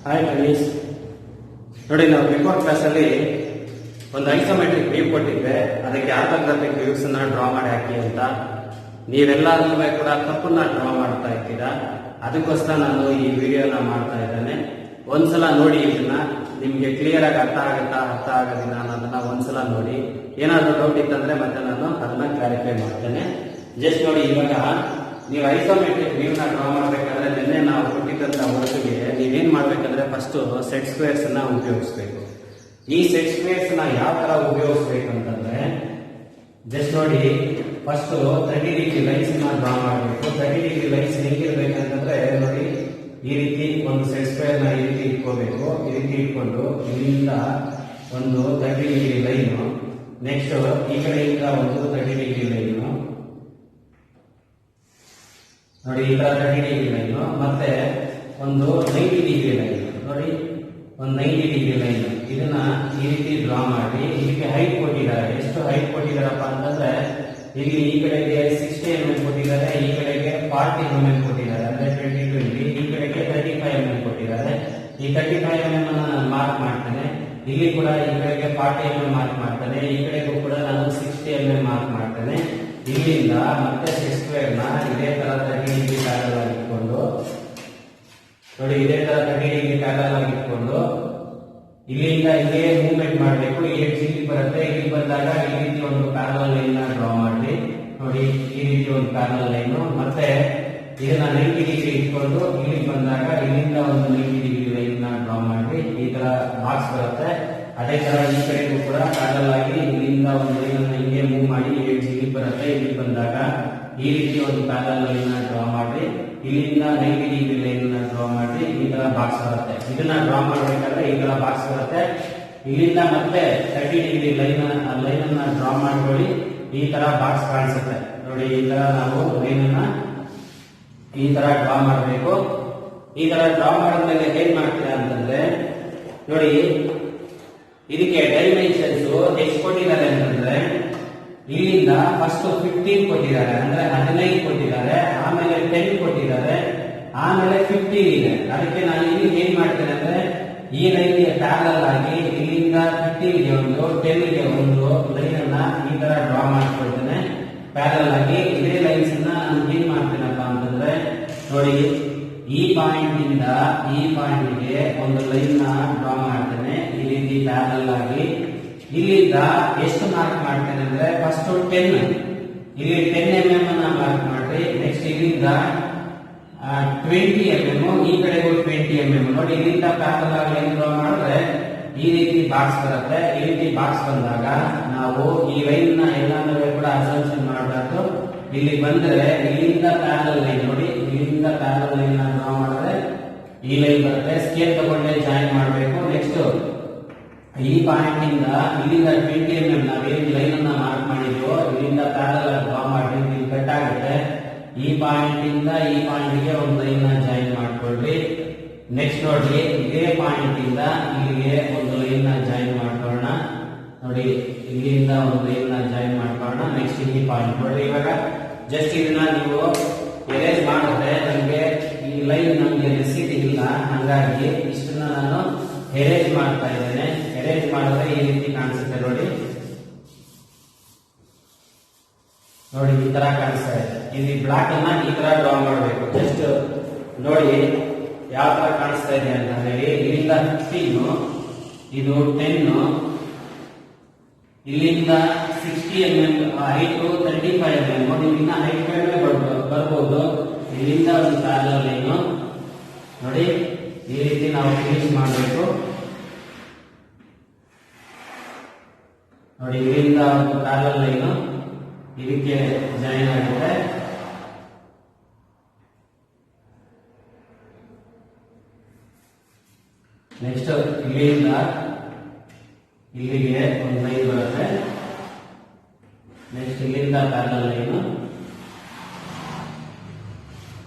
Hi friends, ನೋಡಿ ನಾವು before ಕ್ಲಾಸಲ್ಲಿ ಒಂದು ಐಸೋಮೆಟ್ರಿಕ್ ವ್ಯೂ ಕೊಟ್ಟಿದ್ದೆ. ಅದಕ್ಕೆ ಆರ್ಥೋಗ್ರಾಫಿಕ್ ವ್ಯೂಸ್ ಅನ್ನ ಡ್ರಾ ಮಾಡಿ ಹಾಕಿ ಅಂತ. ನೀವೆಲ್ಲರೂ ಕೂಡ ತಪ್ಪನ್ನ ಡ್ರಾ ಮಾಡ್ತಾ ಇದ್ದೀರಾ. ಅದಕ್ಕೋಸ್ಕರ ನಾನು ಈ ವಿಡಿಯೋನ ಮಾಡ್ತಾ ಇದ್ದೇನೆ. ಒಂದ್ಸಲ ನೋಡಿ, ಇದನ್ನ ನಿಮ್ಗೆ ಕ್ಲಿಯರ್ ಆಗಿ ಅರ್ಥ ಆಗೋದಿಲ್ಲ ಅನ್ನೋದನ್ನ ಒಂದ್ಸಲ ನೋಡಿ. ಏನಾದರೂ ಡೌಟ್ ಇತ್ತಂದ್ರೆ ಮತ್ತೆ ನಾನು ಅದನ್ನ ಕ್ಲಾರಿಫೈ ಮಾಡ್ತೇನೆ. ಜಸ್ಟ್ ನೋಡಿ, ಇವಾಗ ನೀವು ಐಸೋಮೆಟ್ರಿಕ್ ವ್ಯೂನ ಡ್ರಾ ಮಾಡಬೇಕಾದ್ರೆ ನಿನ್ನೆ ನಾವು ಕೊಟ್ಟಿದ್ದಂತ ವರ್ಕ್ಗೆ ನೀವೇನ್ ಮಾಡ್ಬೇಕಂದ್ರೆ ಫಸ್ಟ್ ಸೆಟ್ ಸ್ಕ್ವೇರ್ಸ್ ಅನ್ನ ಉಪಯೋಗಿಸ್ಬೇಕು. ಈ ಸೆಟ್ ಸ್ಕ್ವೇರ್ಸ್ ನ ಯಾವ ತರ ಉಪಯೋಗಿಸ್ಬೇಕಂತಂದ್ರೆ ಜಸ್ಟ್ ನೋಡಿ, ಫಸ್ಟ್ 30 ಡಿಗ್ರಿ ಲೈನ್ಸ್ ನ ಡ್ರಾ ಮಾಡಬೇಕು. 30 ಡಿಗ್ರಿ ಲೈನ್ಸ್ ಹೆಂಗಿರ್ಬೇಕಂತಂದ್ರೆ ನೋಡಿ, ಈ ರೀತಿ ಒಂದು ಸೆಟ್ ಸ್ಕ್ವೇರ್ ನ ಈ ರೀತಿ ಇಟ್ಕೋಬೇಕು. ಈ ರೀತಿ ಇಟ್ಕೊಂಡು ಇಲ್ಲಿಂದ ಒಂದು 30 ಡಿಗ್ರಿ ಲೈನು, ನೆಕ್ಸ್ಟ್ ಈ ಕಡೆಯಿಂದ ಒಂದು 30 ಡಿಗ್ರಿ ಲೈನು ನೋಡಿ, ಈ ತರ 30 ಡಿಗ್ರಿ ಲೈನು, ಮತ್ತೆ ಒಂದು 90 ಡಿಗ್ರಿ ಲೈನ್ ನೋಡಿ, ಒಂದು 90 ಡಿಗ್ರಿ ಲೈನ್. ಇದನ್ನ ಈ ರೀತಿ ಡ್ರಾ ಮಾಡಿ ಇದಕ್ಕೆ ಹೈಟ್ ಕೊಟ್ಟಿದ್ದಾರೆ. ಎಷ್ಟು ಹೈಟ್ ಕೊಟ್ಟಿದ್ದಾರಪ್ಪ ಅಂತಂದ್ರೆ ಇಲ್ಲಿ ಈ ಕಡೆಗೆ 60 mm ಕೊಟ್ಟಿದ್ದಾರೆ, ಈ ಕಡೆಗೆ 40 mm ಕೊಟ್ಟಿದ್ದಾರೆ, ಅಂದ್ರೆ 20 ಈ ಕಡೆಗೆ 35 mm ಕೊಟ್ಟಿದ್ದಾರೆ. ಈ 35 mm ನಾನು ಮಾರ್ಕ್ ಮಾಡ್ತೇನೆ. ಇಲ್ಲಿ ಕೂಡ ಈ ಕಡೆಗೆ 40 mm ಮಾರ್ಕ್ ಮಾಡ್ತೇನೆ, ಈ ಕಡೆಗೂ ಕೂಡ ನಾನು 60 mm ಮಾರ್ಕ್ ಮಾಡ್ತೇನೆ. ಇಲ್ಲಿಂದ ಮತ್ತೆ ಸೆಟ್ ಸ್ಕ್ವೇರ್ ನ ಇದೇ ತರ 30 ಡಿಗ್ರಿ ಪ್ಯಾರಲ್ ಆಗಿ ಇಟ್ಕೊಂಡು ನೋಡಿ, ಇದೇ ತರ 30 ಡಿಗ್ರಿ ಪ್ಯಾರಲ್ ಆಗಿ ಇಟ್ಕೊಂಡು ಇಲ್ಲಿಂದ ಇಲ್ಲೇ ಮೂವ್ಮೆಂಟ್ ಮಾಡಬೇಕು. ಇಲ್ಲಿ ಇಲ್ಲಿ ಬರುತ್ತೆ, ಇಲ್ಲಿ ಬಂದಾಗ ಈ ರೀತಿ ಒಂದು ಪ್ಯಾರಲ್ ಲೈನ್ ನ ಡ್ರಾ ಮಾಡಿ ನೋಡಿ, ಈ ರೀತಿ ಒಂದು ಪ್ಯಾರಲ್ ಲೈನ್. ಮತ್ತೆ ಇದನ್ನ 90 ಡಿಗ್ರಿ ಇಟ್ಕೊಂಡು ಇಲ್ಲಿ ಬಂದಾಗ ಇಲ್ಲಿಂದ ಒಂದು 90 ಡಿಗ್ರಿ ಲೈನ್ ನ ಡ್ರಾ ಮಾಡಿ ಈ ತರ ಬಾಕ್ಸ್ ಬರುತ್ತೆ. ಅದೇ ತರ ಈ ಕಡೆಗೂ ಕೂಡ ಪ್ಯಾರಲ್ ಆಗಿ ಇಲ್ಲಿಂದ ಒಂದು ಲೈನ್ ಅನ್ನು ಹಿಂಗೆ ಮೂವ್ ಮಾಡಿ ಇಲ್ಲಿ ಬರುತ್ತೆ. ಇಲ್ಲಿ ಬಂದಾಗ ಈ ರೀತಿ ಒಂದು ಪ್ಯಾರಲ್ ಲೈನ್ ನ ಡ್ರಾ ಮಾಡಿ ಇಲ್ಲಿಂದ 90 ಡಿಗ್ರಿ ಲೈನ್ ನ ಡ್ರಾ ಮಾಡಿ ಈ ತರ ಬಾಕ್ಸ್ ಬರುತ್ತೆ. ಇದನ್ನ ಡ್ರಾ ಮಾಡಬೇಕಾದ್ರೆ ಈ ತರ ಬಾಕ್ಸ್ ಬರುತ್ತೆ. ಇಲ್ಲಿಂದ ಮತ್ತೆ 30 ಡಿಗ್ರಿ ಲೈನ್ ಅನ್ನ ಡ್ರಾ ಮಾಡ್ಕೊಳ್ಳಿ. ಈ ತರ ಬಾಕ್ಸ್ ಕಾಣಿಸುತ್ತೆ ನೋಡಿ. ಈ ತರ ನಾವು ಲೈನ್ ಅನ್ನ ಈ ತರ ಡ್ರಾ ಮಾಡಬೇಕು. ಈ ತರ ಡ್ರಾ ಮಾಡಿದ್ಮೇಲೆ ಏನ್ ಮಾಡ್ತೀರಾ ಅಂತಂದ್ರೆ ನೋಡಿ, ಇದಕ್ಕೆ ಡೈಮೆನ್ಷನ್ಸ್ ಎಷ್ಟು ಕೊಟ್ಟಿದ್ದಾರೆ ಅಂತಂದ್ರೆ ಇಲ್ಲಿಂದ ಫಸ್ಟ್ 15 ಕೊಟ್ಟಿದ್ದಾರೆ, ಅಂದ್ರೆ 15 ಕೊಟ್ಟಿದ್ದಾರೆ, ಆಮೇಲೆ 10 ಕೊಟ್ಟಿದ್ದಾರೆ, ಆಮೇಲೆ 15 ಇದೆ. ಅದಕ್ಕೆ ನಾನು ಇಲ್ಲಿ ಏನ್ ಮಾಡ್ತೇನೆ ಅಂದ್ರೆ ಈ ಲೈನ್ ಗೆ ಪ್ಯಾರಲ್ ಆಗಿ ಇಲ್ಲಿಂದ 15 ಗೆ ಒಂದು 10 ಗೆ ಒಂದು ಲೈನ್ ಅನ್ನ ಈ ತರ ಡ್ರಾ ಮಾಡ್ಕೊಳ್ತೇನೆ ಪ್ಯಾರಲ್ ಆಗಿ. ಇದೇ ಲೈನ್ಸ್ ಅನ್ನ ನಾನು ಏನ್ ಮಾಡ್ತೇನಪ್ಪ ಅಂತಂದ್ರೆ ನೋಡಿ, ಈ ಪಾಯಿಂಟ್ ಇಂದ ಈ ಪಾಯಿಂಟ್ ಗೆ ಒಂದು ಲೈನ್ ನ ಡ್ರಾ ಮಾಡ್ತೇನೆ ಈ ರೀತಿ ಪ್ಯಾರಲ್ ಆಗಿ. ಇಲ್ಲಿಂದ ಎಷ್ಟು ಮಾರ್ಕ್ ಮಾಡ್ತೇನೆ ಅಂದ್ರೆ ಫಸ್ಟ್ 10, ಇಲ್ಲಿ 10 mm ಅನ್ನ ಮಾರ್ಕ್ ಮಾಡಿ, ನೆಕ್ಸ್ಟ್ ಇಲ್ಲಿಂದ 20 mm, ಈ ಕಡೆಗೂ 20 mm ನೋಡಿ. ಇಲ್ಲಿಂದ ಪ್ಯಾರಲ್ ಆಗಿ ಲೈನ್ ಡ್ರಾ ಮಾಡಿದ್ರೆ ಈ ರೀತಿ ಬಾಕ್ಸ್ ಬರುತ್ತೆ. ಈ ರೀತಿ ಬಾಕ್ಸ್ ಬಂದಾಗ ನಾವು ಈ ಲೈನ್ ನ ಎಲ್ಲಾನು ಕೂಡ ಅಸಂಪ್ಷನ್ ಮಾಡಬಾರ್ದು. ಇಲ್ಲಿ ಬಂದ್ರೆ ಇಲ್ಲಿಂದ ಪ್ಯಾರಲ್ ಲೈನ್ ನೋಡಿ, ಇಲ್ಲಿಂದ ಪ್ಯಾರಲ್ ಲೈನ್ ನ ಡ್ರಾ ಮಾಡಿದ್ರೆ ಈ ಲೈನ್ ಬರುತ್ತೆ. ಸ್ಕೇಲ್ ತಗೊಂಡೆ ಜಾಯಿನ್ ಮಾಡಬೇಕು. ನೆಕ್ಸ್ಟ್ ಈ ಪಾಯಿಂಟ್ ಇಂದ ಇಲ್ಲಿಂದ 20 mm ನಾವೇನು ಲೈನ್ ಅನ್ನ ಮಾರ್ಕ್ ಮಾಡಿದ್ವೋ ಇಲ್ಲಿಂದ ಪ್ಯಾರಲ್ ಆಗಿ ಡ್ರಾ ಮಾಡಿ ಇಲ್ಲಿ ಕಟ್ ಆಗುತ್ತೆ. ಈ ಪಾಯಿಂಟ್ ಇಂದ ಈ ಪಾಯಿಂಟ್ ಗೆ ಒಂದು ಲೈನ್ ನ ಜಾಯಿನ್ ಮಾಡ್ಕೊಳ್ರಿ. ನೆಕ್ಸ್ಟ್ ನೋಡಿ, ಇದೇ ಪಾಯಿಂಟ್ ಇಂದ ಇಲ್ಲಿಗೆ ಒಂದು ಲೈನ್ ನ ಜಾಯಿನ್ ಮಾಡ್ಕೊಳ್ಳೋಣ ನೋಡಿ, ಇಲ್ಲಿಂದ ಒಂದು ಲೈನ್ ನ ಜಾಯಿನ್ ಮಾಡ್ಕೊಳ್ಳೋಣ. ನೆಕ್ಸ್ಟ್ ಈ ಪಾಯಿಂಟ್ ನೋಡಿ. ಇವಾಗ ಜಸ್ಟ್ ಇದನ್ನ ನೀವು ಎರೇಸ್ ಮಾಡಿದ್ರೆ ನಮಗೆ ಈ ಲೈನ್ ನಮಗೆ ರೆಸಿಟ್ ಇಲ್ಲ, ಹಾಗಾಗಿ ಇಷ್ಟನ್ನ ನಾನು ಎರೇಸ್ ಮಾಡ್ತಾ ಇದ್ದೇನೆ. ಎರೇಸ್ ಮಾಡಿದ್ರೆ ಈ ರೀತಿ ಕಾಣಿಸುತ್ತೆ ನೋಡಿ. ನೋಡಿ ಈ ತರ ಕಾಣಿಸ್ತಾ ಇದೆ. ಇಲ್ಲಿ ಬ್ಲಾಕ್ ಅನ್ನ ಈ ತರ ಡ್ರಾ ಮಾಡಬೇಕು. ಜಸ್ಟ್ ನೋಡಿ ಯಾವ ತರ ಕಾಣಿಸ್ತಾ ಇದೆ ಅಂತ ಹೇಳಿ. ಇಲ್ಲಿಂದ 15, ಇದು 10, ಇಲ್ಲಿಂದ 60 mm ಹೈಟ್, 35 mm ನೋಡಿ. ಇನ್ನ ಹೈಟ್ ಕಡಿಮೆ ಬರ್ಬೋದು. ಇಲ್ಲಿಂದ ಒಂದು ಪ್ಯಾರಲ್ ಲೈನು ನೋಡಿ, ಈ ರೀತಿ ನಾವು ಫಿನಿಶ್ ಮಾಡಬೇಕು ನೋಡಿ. ಇಲ್ಲಿಂದ ಒಂದು ಪ್ಯಾರಲ್ ಲೈನು ಇದಕ್ಕೆ ಜಾಯಿನ್ ಆಗುತ್ತೆ. ನೆಕ್ಸ್ಟ್ ಇಲ್ಲಿಂದ ಇಲ್ಲಿಗೆ ಒಂದು ಲೈನ್ ಬರುತ್ತೆ. ನೆಕ್ಸ್ಟ್ ಇಲ್ಲಿಂದ ಪ್ಯಾರಲ್ ಲೈನು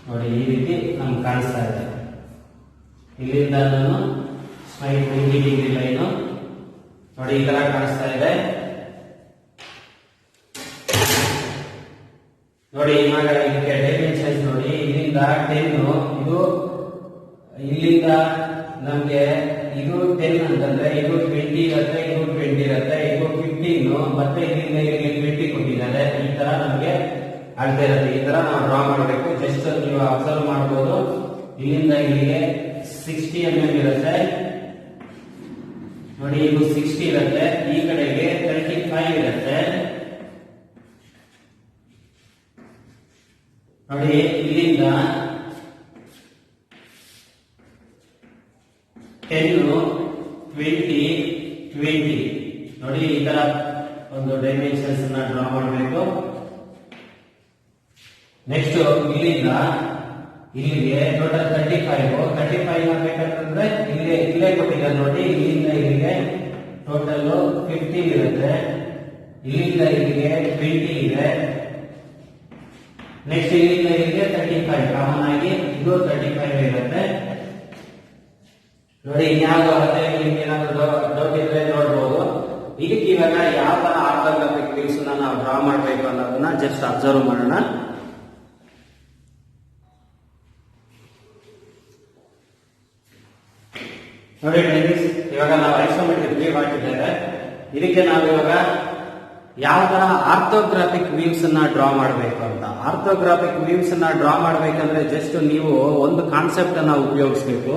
ನೋಡಿ, ಈ ರೀತಿ ನಮ್ಗೆ ಕಾಣಿಸ್ತಾ ಇದೆ. ಇಲ್ಲಿಂದ ನಾನು ಸ್ಟ್ರೈಟ್ 90 ಡಿಗ್ರಿ ಲೈನು ನೋಡಿ, ಈ ತರ ಕಾಣಿಸ್ತಾ ಇದೆ ನೋಡಿ. ಇವಾಗ ಇದಕ್ಕೆ ಡೈಮೆನ್ಷನ್ಸ್ ನೋಡಿ, ಇಲ್ಲಿಂದ 10, ಇದು ಇಲ್ಲಿಂದ ನಮ್ಗೆ ಇದು 10 ಅಂತಂದ್ರೆ ಇದು 20 ಇರುತ್ತೆ, ಇದು 20 ಇರುತ್ತೆ, ಇದು 15 ಮತ್ತೆ ಇಲ್ಲಿಂದ ಇಲ್ಲಿಗೆ 20 ಕೊಟ್ಟಿದ್ದಾರೆ. ಈ ತರ ನಮ್ಗೆ ಅಳತೆ ಇರುತ್ತೆ. ಈ ತರ ನಾವು ಡ್ರಾ ಮಾಡಬೇಕು. ಜಸ್ಟ್ ನೀವು ಅಬ್ಸರ್ವ್ ಮಾಡಬಹುದು, ಇಲ್ಲಿಂದ ಇಲ್ಲಿಗೆ 60 mm ಇರುತ್ತೆ ನೋಡಿ. ಇದು 60 ಇರುತ್ತೆ, ಈ ಕಡೆಗೆ 35 ಇರುತ್ತೆ ನೋಡಿ. ಇಲ್ಲಿಂದ 10, 20, 20 ನೋಡಿ. ಈ ತರ ಒಂದು ಡೈಮೆನ್ಷನ್ಸ್ ಅನ್ನ ಡ್ರಾ ಮಾಡಬೇಕು. ನೆಕ್ಸ್ಟ್ ಇಲ್ಲಿಂದ ಇಲ್ಲಿಗೆ ಟೋಟಲ್ 35 ಮಾಡ್ಬೇಕಂತಂದ್ರೆ ಇಲ್ಲೇ ಕೊಟ್ಟಿದ್ದಾರೆ ನೋಡಿ. ಇಲ್ಲಿಂದ ಇಲ್ಲಿಗೆ ಟೋಟಲ್ 15 ಇರುತ್ತೆ, ಇಲ್ಲಿಂದ ಇಲ್ಲಿಗೆ 20 ಇದೆ. ನೆಕ್ಸ್ಟ್ ಇಲ್ಲಿಂದ ಇಲ್ಲಿಗೆ 35 ಕಾಮನ್ ಆಗಿ ಇದು 35 ಇರುತ್ತೆ ನೋಡಿ. ಇನ್ಯಾವುದು ಅಳತೆ ನಿಮ್ಗೆ ಏನಾದ್ರು ಡೌಟ್ ಇದ್ರೆ ನೋಡ್ಬೋದು. ಇದಕ್ಕೆ ಇವಾಗ ಯಾವ ತರ ಆರ್ಥೋಗ್ರಾಫಿಕ್ ವ್ಯೂಸ್ ನಾವು ಡ್ರಾ ಮಾಡಬೇಕು ಅನ್ನೋದನ್ನ ಜಸ್ಟ್ ಅಬ್ಸರ್ವ್ ಮಾಡೋಣ. ನೋಡಿ ಫ್ರೆಂಡ್ಸ್, ಇವಾಗ ನಾವು ಐಸೋಮೆಟ್ರಿಕ್ ವ್ಯೂ ಹಾಕಿದ್ದೇವೆ. ಇದಕ್ಕೆ ನಾವು ಇವಾಗ ಯಾವ ತರ ಆರ್ಥೋಗ್ರಾಫಿಕ್ ವ್ಯೂಸ್ ಅನ್ನ ಡ್ರಾ ಮಾಡಬೇಕು ಅಂತ. ಆರ್ಥೋಗ್ರಾಫಿಕ್ ವ್ಯೂಸ್ ಅನ್ನ ಡ್ರಾ ಮಾಡಬೇಕಂದ್ರೆ ಜಸ್ಟ್ ನೀವು ಒಂದು ಕಾನ್ಸೆಪ್ಟ್ ಅನ್ನ ಉಪಯೋಗಿಸಬೇಕು.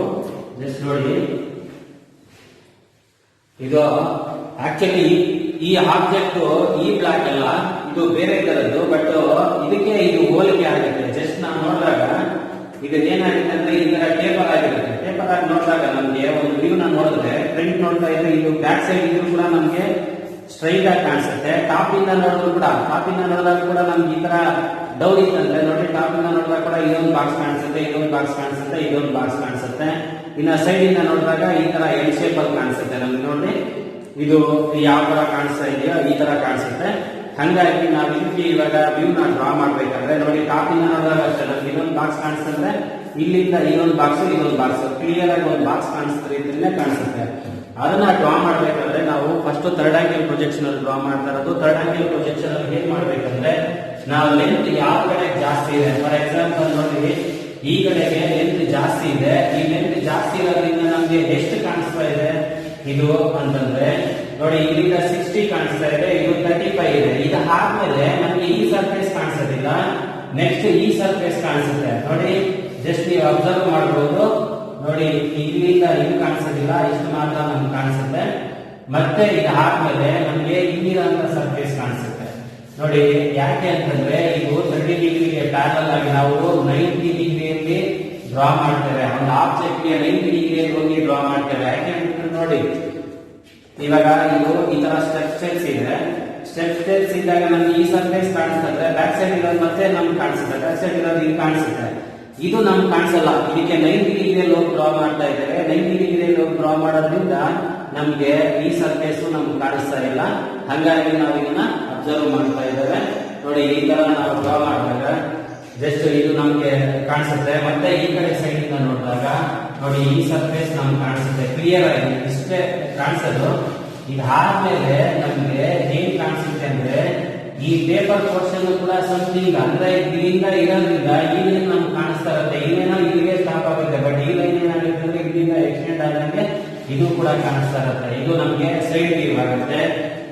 ಜಸ್ಟ್ ನೋಡಿ, ಇದು ಆಕ್ಚುಲಿ ಈ ಆಬ್ಜೆಕ್ಟ್ ಈ ಬ್ಲಾಕ್ ಅಲ್ಲ, ಇದು ಬೇರೆ ತರದ್ದು. ಬಟ್ ಇದಕ್ಕೆ ಇದು ಹೋಲಿಕೆ ಆಗುತ್ತೆ. ಜಸ್ಟ್ ನಾವು ನೋಡಿದಾಗ ಇದು ಏನಾಗುತ್ತೆ ಅಂದ್ರೆ ಈ ತರ ಟೇಪರ್ ಆಗಿರುತ್ತೆ. ಟೇಪರ್ ಆಗಿ ನೋಡಿದಾಗ ನಮ್ಗೆ ಒಂದು ವ್ಯೂ ನ ನೋಡಿದ್ರೆ ಫ್ರಂಟ್ ನೋಡ್ತಾ ಇದ್ರೆ ಇದು ಬ್ಯಾಕ್ ಸೈಡ್ ಇದ್ರು ಕೂಡ ನಮ್ಗೆ ಸ್ಟ್ರೈಟ್ ಆಗಿ ಕಾಣಿಸುತ್ತೆ. ಟಾಪ್ ಇಂದ ನೋಡಿದ್ರು ಕೂಡ, ಟಾಪ್ ಇಂದ ನೋಡಿದಾಗ ಕೂಡ ನಮ್ಗೆ ಈ ತರ ಡೌನ್ ಇತ್ತಂದ್ರೆ ನೋಡಿ, ಟಾಪ್ ಇಂದ ನೋಡಿದಾಗ ಕೂಡ ಇದೊಂದು ಬಾಕ್ಸ್ ಕಾಣಿಸುತ್ತೆ, ಇದೊಂದು ಬಾಕ್ಸ್ ಕಾಣಿಸುತ್ತೆ, ಇದೊಂದು ಬಾಕ್ಸ್ ಕಾಣಿಸುತ್ತೆ. ಇನ್ನ ಸೈಡ್ ಇಂದ ನೋಡಿದಾಗ ಈ ತರ ಎಲ್ ಶೇಪ್ ಅಲ್ಲಿ ಕಾಣಿಸುತ್ತೆ ನಮ್ಗೆ. ನೋಡಿ ಇದು ಯಾವ ತರ ಕಾಣಿಸ್ತಾ ಇದೆಯೋ ಈ ತರ ಕಾಣಿಸುತ್ತೆ. ಹಂಗಾಗಿ ನಾವು ಇದಕ್ಕೆ ಇವಾಗ ವ್ಯೂ ನ ಡ್ರಾ ಮಾಡ್ಬೇಕಂದ್ರೆ ನೋಡಿ, ಟಾಪ್ ಇಂದ ನೋಡಿದಾಗ ಅಷ್ಟೇ ನಮ್ಗೆ ಇದೊಂದು ಬಾಕ್ಸ್ ಕಾಣಿಸ್ತಂದ್ರೆ ಇಲ್ಲಿಂದ ಇದೊಂದು ಬಾಕ್ಸ್, ಇದೊಂದು ಬಾಕ್ಸ್ ಕ್ಲಿಯರ್ ಆಗಿ ಒಂದು ಬಾಕ್ಸ್ ಕಾಣಿಸ್ತಾರೆ, ಇದನ್ನೇ ಕಾಣಿಸುತ್ತೆ. ಅದನ್ನ ಡ್ರಾ ಮಾಡ್ಬೇಕಂದ್ರೆ ನಾವು ಫಸ್ಟ್ ಥರ್ಡ್ ಆಂಗಲ್ ಪ್ರೊಜೆಕ್ಷನ್ ಅಲ್ಲಿ ಡ್ರಾ ಮಾಡ್ತಾ ಇರೋದು. ಥರ್ಡ್ ಆಂಗಲ್ ಪ್ರೊಜೆಕ್ಷನ್ ಅಲ್ಲಿ ಏನ್ ಮಾಡ್ಬೇಕಂದ್ರೆ ನಾವು ಲೆಂತ್ ಯಾವ ಕಡೆ ಜಾಸ್ತಿ ಇದೆ, ಫಾರ್ ಎಕ್ಸಾಂಪಲ್ ನೋಡಿ ಈ ಕಡೆಗೆ ಲೆಂತ್ ಜಾಸ್ತಿ ಇದೆ. ಈ ಲೆಂತ್ ಜಾಸ್ತಿ ಇರೋದ್ರಿಂದ ನಮ್ಗೆ ಎಷ್ಟು ಕಾಣಿಸ್ತಾ ಇದೆ ಇದು ಅಂತಂದ್ರೆ ನೋಡಿ, ಇಲ್ಲಿಂದ 60 ಕಾಣಿಸ್ತಾ ಇದೆ, ಇದು 35 ಇದೆ. ಇದು ಆದ್ಮೇಲೆ ನಮ್ಗೆ ಈ ಸರ್ಫೇಸ್ ಕಾಣಿಸೋದಿಲ್ಲ, ನೆಕ್ಸ್ಟ್ ಈ ಸರ್ಫೇಸ್ ಕಾಣಿಸುತ್ತೆ ನೋಡಿ. ಜಸ್ಟ್ ನೀವು ಅಬ್ಸರ್ವ್ ಮಾಡಬಹುದು ನೋಡಿ, ಇಲ್ಲಿಂದ ಇದು ಕಾಣಿಸೋದಿಲ್ಲ, ಇಷ್ಟು ಮಾತ್ರ ನಮ್ಗೆ ಕಾಣಿಸುತ್ತೆ. ಮತ್ತೆ ಇದು ಆದ್ಮೇಲೆ ನಮ್ಗೆ ಇಲ್ಲಿರುವಂತ ಸರ್ಫೇಸ್ ಕಾಣಿಸುತ್ತೆ ನೋಡಿ. ಯಾಕೆ ಅಂತಂದ್ರೆ ಇದು 30 ಡಿಗ್ರಿಗೆ ಪ್ಯಾರಲ್ ಆಗಿ ನಾವು 90 ಡಿಗ್ರಿಯಲ್ಲಿ ಡ್ರಾ ಮಾಡ್ತೇವೆ. ಒಂದು ಆಬ್ಜೆಕ್ಟ್ ಗೆ 90 ಡಿಗ್ರಿಯಲ್ಲಿ ಹೋಗಿ ಡ್ರಾ ಮಾಡ್ತೇವೆ. ಯಾಕೆ ಅಂತಂದ್ರೆ ನೋಡಿ, ಇವಾಗ ಇದು ಈ ತರ ಸ್ಟೆಪ್ಸ್ ಇದೆ. ಸ್ಟೆಪ್ಸ್ ಇದ್ದಾಗ ನಮ್ಗೆ ಈ ಸರ್ಫೇಸ್ ಕಾಣಿಸ್ತದೆ, ಬ್ಯಾಕ್ ಸೈಡ್ ಇರೋದು ಮತ್ತೆ ನಮ್ಗೆ ಕಾಣಿಸುತ್ತೆ, ಬ್ಯಾಕ್ ಸೈಡ್ ಇರೋದು ಇಲ್ಲಿ ಕಾಣಿಸುತ್ತೆ. ಇದು ನಮ್ಗೆ ಕಾಣಿಸಲ್ಲ. ಇದಕ್ಕೆ 90 ಡಿಗ್ರಿಯಲ್ಲಿ ಹೋಗಿ ಡ್ರಾ ಮಾಡ್ತಾ ಇದ್ದೇವೆ. 90 ಡಿಗ್ರಿಯಲ್ಲಿ ಹೋಗಿ ಡ್ರಾ ಮಾಡೋದ್ರಿಂದ ನಮ್ಗೆ ಈ ಸರ್ಫೇಸ್ ನಮ್ಗೆ ಕಾಣಿಸ್ತಾ ಇಲ್ಲ. ಹಂಗಾಗಿ ನಾವು ಇದನ್ನ ಅಬ್ಸರ್ವ್ ಮಾಡ್ತಾ ಇದ್ದೇವೆ ನೋಡಿ. ಈ ತರ ನಾವು ಡ್ರಾ ಮಾಡಿದಾಗ ಜಸ್ಟ್ ಇದು ನಮ್ಗೆ ಕಾಣಿಸುತ್ತೆ. ಮತ್ತೆ ಈ ಕಡೆ ಸೈಡ್ ಇಂದ ನೋಡಿದಾಗ ನೋಡಿ, ಈ ಸರ್ಫೇಸ್ ನಮ್ಗೆ ಕಾಣಿಸುತ್ತೆ ಕ್ಲಿಯರ್ ಆಗಿ, ಇಷ್ಟೇ ಕಾಣಿಸೋದು. ಇದಾದ್ಮೇಲೆ ನಮ್ಗೆ ಏನ್ ಕಾಣಿಸುತ್ತೆ ಅಂದ್ರೆ ಈ ಪೇಪರ್ ಪೋರ್ಷನ್ ಕೂಡ ಸಮಥಿಂಗ್ ಅಂದ್ರೆ ಇಲ್ಲಿಂದ ಇರೋದ್ರಿಂದ ಈ ಲೈನ್ ನಮ್ಗೆ ಕಾಣಿಸ್ತಾ ಇರುತ್ತೆ. ಇಲ್ಲೇನೋ ಇಲ್ಲಿಗೆ ಸ್ಟಾಪ್ ಆಗುತ್ತೆ, ಬಟ್ ಈ ಲೈನ್ ಏನಾಗುತ್ತೆ ಅಂದ್ರೆ ಇಲ್ಲಿಂದ ಎಕ್ಸ್ಟೆಂಡ್ ಆದಂಗೆ ಇದು ಕೂಡ ಕಾಣಿಸ್ತಾ ಇರುತ್ತೆ. ಇದು ನಮ್ಗೆ ಸೈಡ್ ವ್ಯೂ ಆಗುತ್ತೆ.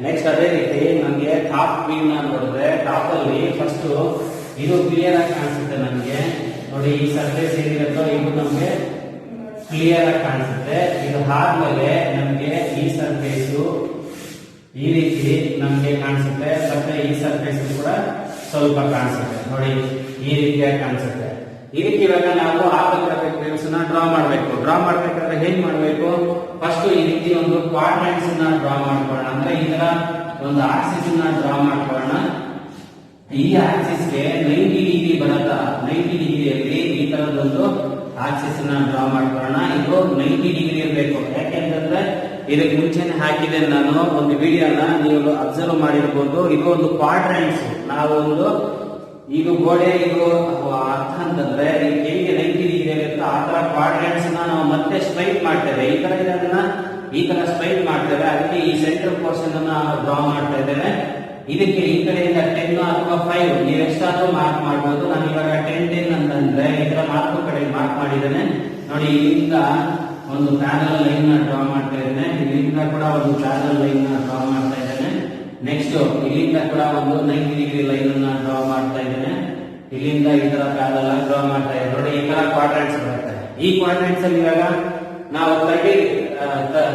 ನೆಕ್ಸ್ಟ್ ಅದೇ ರೀತಿ ನಮ್ಗೆ ಟಾಪ್ ವ್ಯೂ ನ ನೋಡಿದ್ರೆ ಟಾಪ್ ಅಲ್ಲಿ ಫಸ್ಟ್ ಇದು ಕ್ಲಿಯರ್ ಆಗಿ ಕಾಣಿಸುತ್ತೆ ನಮ್ಗೆ ನೋಡಿ. ಈ ಸರ್ಫೇಸ್ ಏನಿರುತ್ತೋ ಇದು ನಮ್ಗೆ ಕ್ಲಿಯರ್ ಆಗಿ ಕಾಣಿಸುತ್ತೆ. ಇದು ಆದ್ಮೇಲೆ ನಮ್ಗೆ ಈ ಸರ್ಫೇಸ್ ಈ ರೀತಿ ನಮ್ಗೆ ಕಾಣಿಸುತ್ತೆ. ಮತ್ತೆ ಈ ಸರ್ಫೇಸ್ ಕೂಡ ಸ್ವಲ್ಪ ಕಾಣಿಸುತ್ತೆ ನೋಡಿ, ಈ ರೀತಿಯಾಗಿ ಕಾಣಿಸುತ್ತೆ. ಈ ರೀತಿ ಇವಾಗ ನಾವು ಆರ್ಥೋಗ್ರಾಫಿಕ್ ವ್ಯೂಸ್ ನ ಡ್ರಾ ಮಾಡಬೇಕು. ಡ್ರಾ ಮಾಡ್ಬೇಕಾದ್ರೆ ಏನ್ ಮಾಡಬೇಕು, ಫಸ್ಟ್ ಈ ರೀತಿ ಒಂದು ಕ್ವಾಡ್ರೆಂಟ್ಸ್ ನ ಡ್ರಾ ಮಾಡ್ಕೊಳ್ಳೋಣ. ಅಂದ್ರೆ ಈ ತರ ಒಂದು ಆಕ್ಸಿಸ್ ನ ಡ್ರಾ ಮಾಡ್ಕೊಳ್ಳೋಣ. ಈ ಆಕ್ಸಿಸ್ ಗೆ 90 ಡಿಗ್ರಿ ಬರುತ್ತಾ, 90 ಡಿಗ್ರಿಯಲ್ಲಿ ಈ ತರದೊಂದು ಆಕ್ಸಿಸ್ ನ ಡ್ರಾ ಮಾಡ್ಕೊಳ್ಳೋಣ. ಇದು 90 ಡಿಗ್ರಿ ಇರಬೇಕು. ಯಾಕೆಂತಂದ್ರೆ ಇದಕ್ಕೆ ಮುಂಚೆನೆ ಹಾಕಿದೆ ನಾನು ಒಂದು ವಿಡಿಯೋನ, ನೀವು ಅಬ್ಸರ್ವ್ ಮಾಡಿರ್ಬೋದು. ಇದು ಒಂದು ಕ್ವಾಡ್ರೆಂಟ್ಸ್. ನಾವು ಒಂದು ಇದು ಗೋಡೆ ಇದು ಅರ್ಥ ಅಂತಂದ್ರೆ ಹೇಗೆ 90 ಡಿಗ್ರಿ ಇರುತ್ತೆ ಆ ತರ ಕ್ವಾಡ್ರೆಂಟ್ಸ್ ನಾವು ಮತ್ತೆ ಸ್ಟ್ರೈಟ್ ಮಾಡ್ತೇವೆ. ಈ ತರ ಇದನ್ನ ಈ ತರ ಸ್ಟ್ರೈಟ್ ಮಾಡ್ತೇವೆ. ಅದಕ್ಕೆ ಈ ಸೆಂಟರ್ ಪೋರ್ಷನ್ ಅನ್ನ ಡ್ರಾ ಮಾಡ್ತಾ ಇದ್ದೇವೆ. ಇದಕ್ಕೆ ಈ ಕಡೆಯಿಂದ 10 ಅಥವಾ 5 ನೀವು ಎಷ್ಟಾದ್ರೂ ಮಾರ್ಕ್ ಮಾಡಬಹುದು. ನಾನು ಇವಾಗ 10 ಅಂತಂದ್ರೆ ಈ ತರ ಮಾರ್ಕ್ ಕಡೆ ಮಾರ್ಕ್ ಮಾಡಿದ್ದೇನೆ ನೋಡಿ. ಇಲ್ಲಿಂದ ಒಂದು ಪ್ಯಾರಲ್ ಲೈನ್ ನ ಡ್ರಾ ಮಾಡ್ತಾ ಇದ್ದೇನೆ. ಇಲ್ಲಿಂದ ಕೂಡ ಒಂದು ಪ್ಯಾರಲ್ ಲೈನ್ ನ ಡ್ರಾ ಮಾಡ್ತಾ ಇದ್ದೇನೆ. ನೆಕ್ಸ್ಟ್ ಇಲ್ಲಿಂದ ಕೂಡ ಒಂದು 90 ಡಿಗ್ರಿ ಲೈನ್ ಅನ್ನ ಡ್ರಾ ಮಾಡ್ತಾ ಇದ್ದೇನೆ. ಇಲ್ಲಿಂದ ಈ ತರ ಪ್ಯಾರಲ್ ಆಗಿ ಡ್ರಾ ಮಾಡ್ತಾ ಇದ್ದೇನೆ. ನೋಡಿ ಈ ತರ ಕ್ವಾಡ್ರೆಂಟ್ಸ್ ಬರುತ್ತೆ. ಈ ಕ್ವಾಡ್ರೆಂಟ್ಸ್ ಅಲ್ಲಿ ಇವಾಗ ನಾವು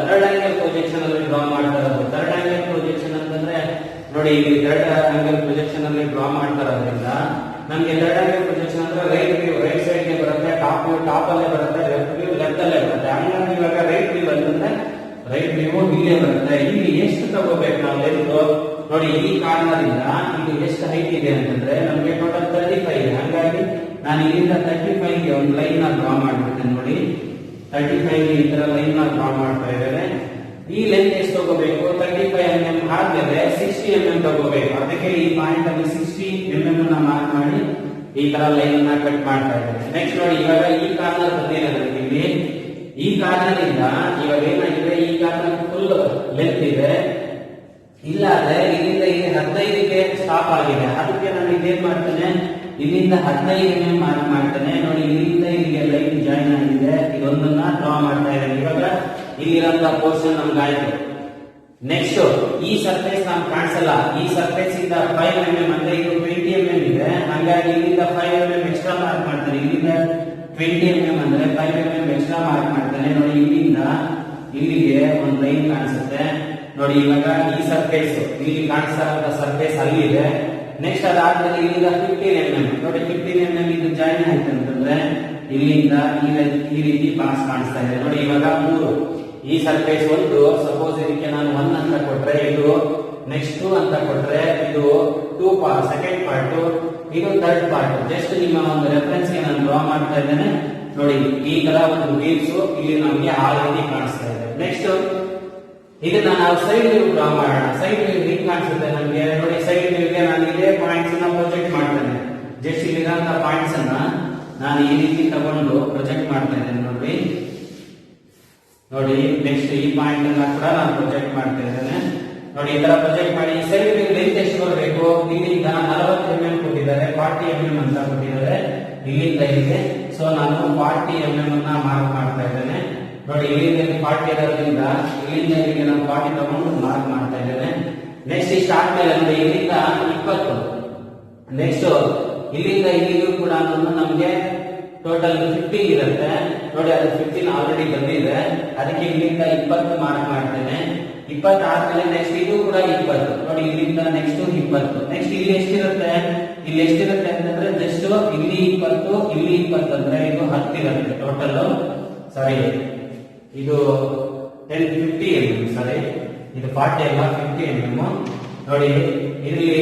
ಥರ್ಡ್ ಆಂಗಲ್ ಪ್ರೊಜೆಕ್ಷನ್ ಅಲ್ಲಿ ಡ್ರಾ ಮಾಡ್ತಾ ಇರೋದು. ಥರ್ಡ್ ಆಂಗಲ್ ಪ್ರೊಜೆಕ್ಷನ್ ಅಂತಂದ್ರೆ ನೋಡಿ ಇಲ್ಲಿ ಥರ್ಡ್ ಆಂಗಲ್ ಪ್ರೊಜೆಕ್ಷನ್ ಅಲ್ಲಿ ಡ್ರಾ ಮಾಡ್ತಾ ಇರೋದ್ರಿಂದ ನಮ್ಗೆ ಥರ್ಡ್ ಆಂಗಲ್ ಪ್ರೊಜೆಕ್ಷನ್ ಅಂದ್ರೆ ರೈಟ್ ವ್ಯೂ ರೈಟ್ ಸೈಡ್ ಗೆ ಬರುತ್ತೆ, ಟಾಪ್ ವ್ಯೂ ಟಾಪ್ ಅಲ್ಲೇ ಬರುತ್ತೆ, ಲೆಫ್ಟ್ ವ್ಯೂ ಲೆಫ್ಟ್ ಅಲ್ಲೇ ಬರುತ್ತೆ. ಹಂಗಾಗಿ ಇವಾಗ ರೈಟ್ ವ್ಯೂ ಅಂತಂದ್ರೆ ರೈಟ್ ವ್ಯೂ ಇಲ್ಲೇ ಬರುತ್ತೆ. ಇಲ್ಲಿ ಎಷ್ಟು ತಗೋಬೇಕು ನಾವು ಲೆಂತ್ ನೋಡಿ, ಈ ಕಾರ್ನರ್ ಇಂದ ಇದು ಎಷ್ಟು ಹೈಟ್ ಇದೆ ಅಂತಂದ್ರೆ ನಮ್ಗೆ ಟೋಟಲ್ 35 ಇದೆ. ಹಂಗಾಗಿ ನಾನು ಇಲ್ಲಿಂದ 35 ಗೆ ಒಂದು ಲೈನ್ ನ ಡ್ರಾ ಮಾಡ್ಬಿಡ್ತೇನೆ. ನೋಡಿ 35 ಗೆ ಈ ತರ ಲೈನ್ ನ ಡ್ರಾ ಮಾಡ್ತಾ ಇದ್ದೇನೆ. ಈ ಲೆಂತ್ ಎಷ್ಟು ತಗೋಬೇಕು? 35 mm ಆದ್ಮೇಲೆ 60 mm ತಗೋಬೇಕು. ಅದಕ್ಕೆ ಈ ಪಾಯಿಂಟ್ ಅಲ್ಲಿ 60 mm ನ ಮಾರ್ಕ್ ಮಾಡಿ ಈ ತರ ಲೈನ್ ನ ಕಟ್ ಮಾಡ್ತಾ ಇದ್ದೇನೆ. ನೆಕ್ಸ್ಟ್ ನೋಡಿ, ಇವಾಗ ಈ ಕಾರ್ನರ್ ಬಂದಿರೋದ್ರಿಂದ ಇಲ್ಲಿ ಈ ಕಾರ್ನರ್ ಇಂದ ಇವಾಗ ಏನಾಗಿದೆ, ಈ ಕಾರ್ನರ್ ಫುಲ್ ಲೆಂತ್ ಇದೆ. ಇಲ್ಲಾದ್ರೆ ಇಲ್ಲಿಂದ ಇಲ್ಲಿ 15ಗೆ ಸ್ಟಾಪ್ ಆಗಿದೆ. ಅದಕ್ಕೆ ನಾನು ಇದೇನ್ ಮಾಡ್ತೇನೆ, ಇಲ್ಲಿಂದ 15 mm ಮಾರ್ಕ್ ಮಾಡ್ತೇನೆ. ನೋಡಿ ಇಲ್ಲಿಂದ ಇಲ್ಲಿಗೆ ಲೈನ್ ಜಾಯಿನ್ ಆಗಿದೆ. ಇದೊಂದನ್ನ ಡ್ರಾ ಮಾಡ್ತಾ ಇದ್ದೇನೆ. ಇವಾಗ ಇಲ್ಲಿರಂತ ಪೋರ್ಷನ್ ನಮ್ಗೆ ಆಯ್ತು. ನೆಕ್ಸ್ಟ್ ಈ ಸರ್ಫೇಸ್ ನಮ್ಗೆ ಕಾಣಿಸಲ್ಲ. ಈ ಸರ್ಫೇಸ್ ಇಂದ 5 mm ಅಂದ್ರೆ ಇದು 20 mm ಇದೆ. ಹಾಗಾಗಿ ಇಲ್ಲಿಂದ 5 mm ಎಕ್ಸ್ಟ್ರಾ ಮಾರ್ಕ್ ಮಾಡ್ತೇನೆ. ಇಲ್ಲಿಂದ 20 mm ಅಂದ್ರೆ 5 mm ಎಕ್ಸ್ಟ್ರಾ ಮಾರ್ಕ್ ಮಾಡ್ತೇನೆ. ನೋಡಿ ಇಲ್ಲಿಂದ ಇಲ್ಲಿಗೆ ಒಂದು ಲೈನ್ ಕಾಣಿಸುತ್ತೆ. ನೋಡಿ ಇವಾಗ ಈ ಸರ್ಫೇಸ್ ಇಲ್ಲಿ ಕಾಣಿಸ್ತಾ ಇರೋ ಸರ್ಫೇಸ್ ಅಲ್ಲಿ ಇದೆ. ನೆಕ್ಸ್ಟ್ ಅದಾದ್ಮೇಲೆ ಇಲ್ಲಿಂದ 15 mm ನೋಡಿ 15 mm ಇದು ಜಾಯಿನ್ ಆಯ್ತು ಅಂತಂದ್ರೆ ಇಲ್ಲಿಂದ ಈ ರೀತಿ ಪಾಸ್ ಕಾಣಿಸ್ತಾ ಇದೆ. ನೋಡಿ ಇವಾಗ 3 ಈ ಸರ್ಫೇಸ್ ಒಂದು ಸಪೋಸ್ ಇದಕ್ಕೆ ನಾನು 1 ಅಂತ ಕೊಟ್ರೆ, ಇದು ನೆಕ್ಸ್ಟ್ 2 ಅಂತ ಕೊಟ್ರೆ, ಇದು 2 ಪಾರ್ಟ್ ಸೆಕೆಂಡ್ ಪಾರ್ಟ್, ಇದು ಥರ್ಡ್ ಪಾರ್ಟ್. ಜಸ್ಟ್ ನಿಮ್ಮ ಒಂದು ರೆಫರೆನ್ಸ್ ಗೆ ನಾನು ಡ್ರಾ ಮಾಡ್ತಾ ಇದ್ದೇನೆ. ನೋಡಿ ಈ ತರ ಒಂದು ವೀವ್ಸ್ ಇಲ್ಲಿ ನಮಗೆ ಆ ರೀತಿ ಕಾಣಿಸ್ತಾ ಇದೆ. ನೆಕ್ಸ್ಟ್ ಇದನ್ನ ನಾವು ಸೈಡ್ ವ್ಯೂ ಡ್ರಾ ಮಾಡೋಣ. ಸೈಡ್ ವ್ಯೂ ಹೇಗೆ ಕಾಣಿಸುತ್ತೆ ನಮಗೆ? ನೋಡಿ ಸೈಡ್ ವ್ಯೂಗೆ ನಾನು ಇದೇ ಪಾಯಿಂಟ್ಸ್ ಅನ್ನ ಪ್ರೊಜೆಕ್ಟ್ ಮಾಡ್ತೇನೆ. ಜಸ್ಟ್ ಇಲ್ಲಿರಂತ ಪಾಯಿಂಟ್ಸ್ ಅನ್ನ ನಾನು ಈ ರೀತಿ ತಗೊಂಡು ಪ್ರೊಜೆಕ್ಟ್ ಮಾಡ್ತಾ ಇದ್ದೇನೆ. ನೋಡಿ ನೆಕ್ಸ್ಟ್ ಈ ಪಾಯಿಂಟ್ ಅನ್ನ ಕೂಡ ನಾನು ಪ್ರೊಜೆಕ್ಟ್ ಮಾಡ್ತಾ ಇದ್ದೇನೆ. ನೋಡಿ ಈ ತರ ಪ್ರೊಜೆಕ್ಟ್ ಮಾಡಿ ಈ ಸೈಡ್ ವ್ಯೂ ಲೆಂತ್ ಎಷ್ಟು ಬರಬೇಕು? ಇಲ್ಲಿಂದ 40 mm ಕೊಟ್ಟಿದ್ದಾರೆ, 40 mm ಅಂತ ಕೊಟ್ಟಿದ್ದಾರೆ ಇಲ್ಲಿಂದ ಇಲ್ಲಿಗೆ. ಸೊ ನಾನು 40 mm ಅನ್ನ ಮಾರ್ಕ್ ಮಾಡ್ತಾ ಇದ್ದೇನೆ. ನೋಡಿ ಇಲ್ಲಿಂದ 40 ಇರೋದ್ರಿಂದ ಇಲ್ಲಿಂದ ಇಲ್ಲಿಗೆ ನಾನು 40 ತಗೊಂಡು ಮಾರ್ಕ್ ಮಾಡ್ತಾ ಇದ್ದೇನೆ. ನೆಕ್ಸ್ಟ್ ಇಷ್ಟು ಆದ್ಮೇಲೆ ನೋಡಿ ಇಲ್ಲಿಂದ 20, ನೆಕ್ಸ್ಟ್ ಇಲ್ಲಿಂದ ಇಲ್ಲಿಗೂ ಕೂಡ ನಮಗೆ ಟೋಟಲ್ 15 ಇರುತ್ತೆ. ನೋಡಿ ಅದು 15 ಆಲ್ರೆಡಿ ಬಂದಿದೆ. ಅದಕ್ಕೆ ಇಲ್ಲಿಂದ 20 ಮಾರ್ಕ್ ಮಾಡ್ತೇನೆ. 20 ಆದ್ಮೇಲೆ ನೆಕ್ಸ್ಟ್ ಇದು ಕೂಡ 20. ನೋಡಿ ಇಲ್ಲಿಂದ ನೆಕ್ಸ್ಟ್ 20. ನೆಕ್ಸ್ಟ್ ಇಲ್ಲಿ ಎಷ್ಟಿರುತ್ತೆ? ಇಲ್ಲಿ ಎಷ್ಟಿರುತ್ತೆ ಅಂತಂದ್ರೆ ಜಸ್ಟ್ ಇಲ್ಲಿ 20 ಇಲ್ಲಿ 20 ಅಂದ್ರೆ ಇದು 10 ಇರುತ್ತೆ ಟೋಟಲ್. ಸಾರಿ ಇದು 50 mm. ಸಾರಿ ಇದು 40 ಅಲ್ಲ 50 mm. ನೋಡಿ ಇಲ್ಲಿ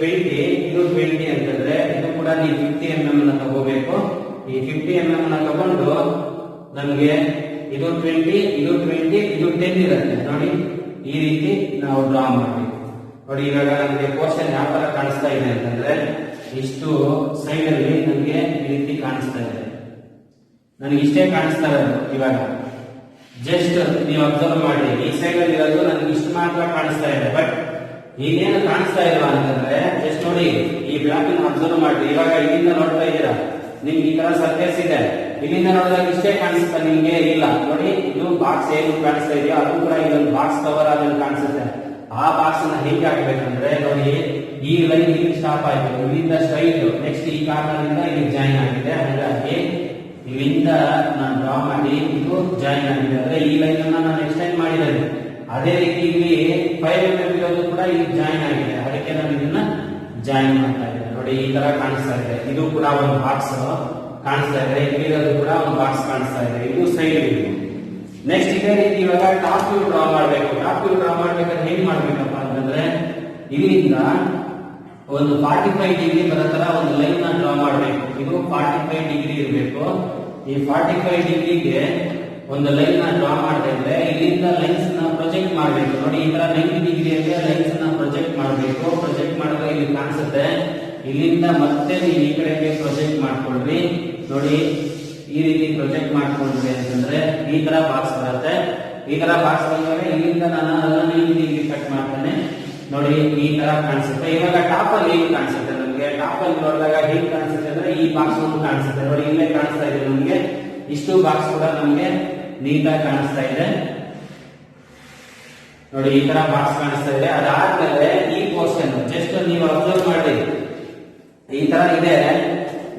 20 ಇದು 20 ಅಂತಂದ್ರೆ ಇದು ಕೂಡ ನೀವು 50 mm ನ ತಗೋಬೇಕು. ಈ 50 mm ನ ತಗೊಂಡು ನಮಗೆ ಇದು 20 ಇದು 20 ಇದು 10 ಇರುತ್ತೆ. ನೋಡಿ ಈ ರೀತಿ ನಾವು ಡ್ರಾ ಮಾಡಬೇಕು. ನೋಡಿ ಇವಾಗ ನಮಗೆ ಪೋರ್ಷನ್ ಯಾವ ತರ ಕಾಣಿಸ್ತಾ ಇದೆ ಅಂತಂದ್ರೆ ಇಷ್ಟು ಸೈಡ್ ಅಲ್ಲಿ ನಮಗೆ ಈ ರೀತಿ ಕಾಣಿಸ್ತಾ ಇದೆ. ನನಗೆ ಇಷ್ಟೇ ಕಾಣಿಸ್ತಾ ಇರೋದು. ಇವಾಗ ಜಸ್ಟ್ ನೀವು ಅಬ್ಸರ್ವ್ ಮಾಡಿ, ಈ ಸೈಡ್ ಅಲ್ಲಿ ಇರೋದು ನನಗೆ ಇಷ್ಟು ಮಾತ್ರ ಕಾಣಿಸ್ತಾ ಇದೆ. ಬಟ್ ಇನ್ನೇನು ಕಾಣಿಸ್ತಾ ಇಲ್ವಾ ಅಂತಂದ್ರೆ ಜಸ್ಟ್ ನೋಡಿ ಈ ಬ್ಲಾಕ್ ಅಬ್ಸರ್ವ್ ಮಾಡಿ. ಇವಾಗ ಇಲ್ಲಿಂದ ನೋಡ್ತಾ ಇದ್ದೀರಾ, ನಿಮ್ಗೆ ಈ ತರ ಸರ್ಫೇಸ್ ಇದೆ. ಇಲ್ಲಿಂದ ನೋಡಿದಾಗ ಇಷ್ಟೇ ಕಾಣಿಸುತ್ತಾ ನಿಮ್ಗೆ? ಇಲ್ಲ. ನೋಡಿ ಇದು ಬಾಕ್ಸ್ ಏನು ಕಾಣಿಸ್ತಾ ಇದೆಯೋ ಅದು ಕೂಡ ಇಲ್ಲೊಂದು ಬಾಕ್ಸ್ ಕವರ್ ಆದಂಗೆ ಕಾಣಿಸುತ್ತೆ. ಆ ಬಾಕ್ಸ್ ನ ಹೇಗೆ ಹಾಕ್ಬೇಕಂದ್ರೆ ನೋಡಿ ಈ ಲೈನ್ ಇಲ್ಲಿ ಸ್ಟಾಪ್ ಆಯ್ತು, ಇಲ್ಲಿಂದ ಸ್ಟ್ರೈಟ್, ನೆಕ್ಸ್ಟ್ ಈ ಕಾರ್ನರ್ ಇಂದ ಇಲ್ಲಿ ಜಾಯಿನ್ ಆಗಿದೆ. ಹಾಗಾಗಿ ಇಲ್ಲಿಂದ ನಾನು ಡ್ರಾ ಮಾಡಿ ಇದು ಜಾಯಿನ್ ಆಗಿದೆ. ಅಂದ್ರೆ ಈ ಲೈನ್ ಅನ್ನ ನಾನು ಎಕ್ಸ್ಟೆಂಡ್ ಮಾಡಿದ್ದೇನೆ. ಅದೇ ರೀತಿ ಇಲ್ಲಿ 5 mm ಇರೋದು ಕೂಡ ಇಲ್ಲಿ ಜಾಯಿನ್ ಆಗಿದೆ. ಅದಕ್ಕೆ ನಾನು ಇದನ್ನ ಜಾಯಿನ್ ಮಾಡ್ತಾ ಇದ್ದೇನೆ. ನೋಡಿ ಈ ತರ ಕಾಣಿಸ್ತಾ ಇದೆ. ಇದು ಕೂಡ ಒಂದು ಬಾಕ್ಸ್ ಕಾಣಿಸ್ತಾ ಇದೆ. ಇಲ್ಲಿರೋದು ಕೂಡ ಒಂದು ಬಾಕ್ಸ್ ಕಾಣಿಸ್ತಾ ಇದೆ. ಇದು ಸೈಡ್ ವ್ಯೂ. ನೆಕ್ಸ್ಟ್ ಇದೇ ರೀತಿ ಇವಾಗ ಟಾಪ್ ವ್ಯೂ ಡ್ರಾ ಮಾಡಬೇಕು. ಟಾಪ್ ವ್ಯೂ ಡ್ರಾ ಮಾಡ್ಬೇಕಾದ್ರೆ ಹೇಗ್ ಮಾಡ್ಬೇಕಪ್ಪ ಅಂತಂದ್ರೆ ಇಲ್ಲಿಂದ ಒಂದು 45 ಡಿಗ್ರಿ ಬರೋ ತರ ಒಂದು ಲೈನ್ ನ ಡ್ರಾ ಮಾಡಬೇಕು. ಇದು 45 ಡಿಗ್ರಿ ಇರಬೇಕು. ಈ 45 ಡಿಗ್ರಿಗೆ ಒಂದು ಲೈನ್ ನ ಡ್ರಾ ಮಾಡಿದ್ರೆ ಇಲ್ಲಿಂದ ಲೈನ್ಸ್ ನ ಪ್ರೊಜೆಕ್ಟ್ ಮಾಡಬೇಕು. ನೋಡಿ ಈ ತರ 90 ಡಿಗ್ರಿಯಲ್ಲಿ ಲೈನ್ಸ್ ನ ಪ್ರೊಜೆಕ್ಟ್ ಮಾಡಬೇಕು. ಪ್ರೊಜೆಕ್ಟ್ ಮಾಡಿದ್ರೆ ಇಲ್ಲಿ ಕಾಣಿಸುತ್ತೆ. ಇಲ್ಲಿಂದ ಮತ್ತೆ ನೀವು ಈ ಕಡೆಗೆ ಪ್ರೊಜೆಕ್ಟ್ ಮಾಡ್ಕೊಳ್ರಿ. ನೋಡಿ ಈ ರೀತಿ ಪ್ರೊಜೆಕ್ಟ್ ಮಾಡ್ಕೊಂಡ್ರಿ ಅಂತಂದ್ರೆ ಈ ತರ ಬಾಕ್ಸ್ ಬರುತ್ತೆ. ಈ ತರ ಬಾಕ್ಸ್ ಬಂದ್ರೆ ಇಲ್ಲಿಂದ ನಾನು 90 ಡಿಗ್ರಿ ಕಟ್ ಮಾಡ್ತೇನೆ. ನೋಡಿ ಈ ತರ ಕಾಣಿಸುತ್ತೆ. ಇವಾಗ ಟಾಪ್ ಅಲ್ಲಿ ಹೇಗೆ ಕಾಣಿಸುತ್ತೆ ನಮ್ಗೆ? ಟಾಪ್ ಅಲ್ಲಿ ನೋಡಿದಾಗ ಹೇಗೆ ಕಾಣಿಸುತ್ತೆ ಅಂದ್ರೆ ಈ ಬಾಕ್ಸ್ ಒಂದು ಕಾಣಿಸುತ್ತೆ. ನೋಡಿ ಇಲ್ಲೇ ಕಾಣಿಸ್ತಾ ಇದೆ ನಮ್ಗೆ. ಇಷ್ಟು ಬಾಕ್ಸ್ ಕೂಡ ನಮ್ಗೆ ನೀಟಾಗಿ ಕಾಣಿಸ್ತಾ ಇದೆ ನೋಡಿ, ಈ ತರ ಬಾಕ್ಸ್ ಕಾಣಿಸ್ತಾ ಇದೆ. ಅದಾದ್ಮೇಲೆ ಈ ಪೋರ್ಷನ್ ಜಸ್ಟ್ ನೀವು ಅಬ್ಸರ್ವ್ ಮಾಡಿ, ಈ ತರ ಇದೆ.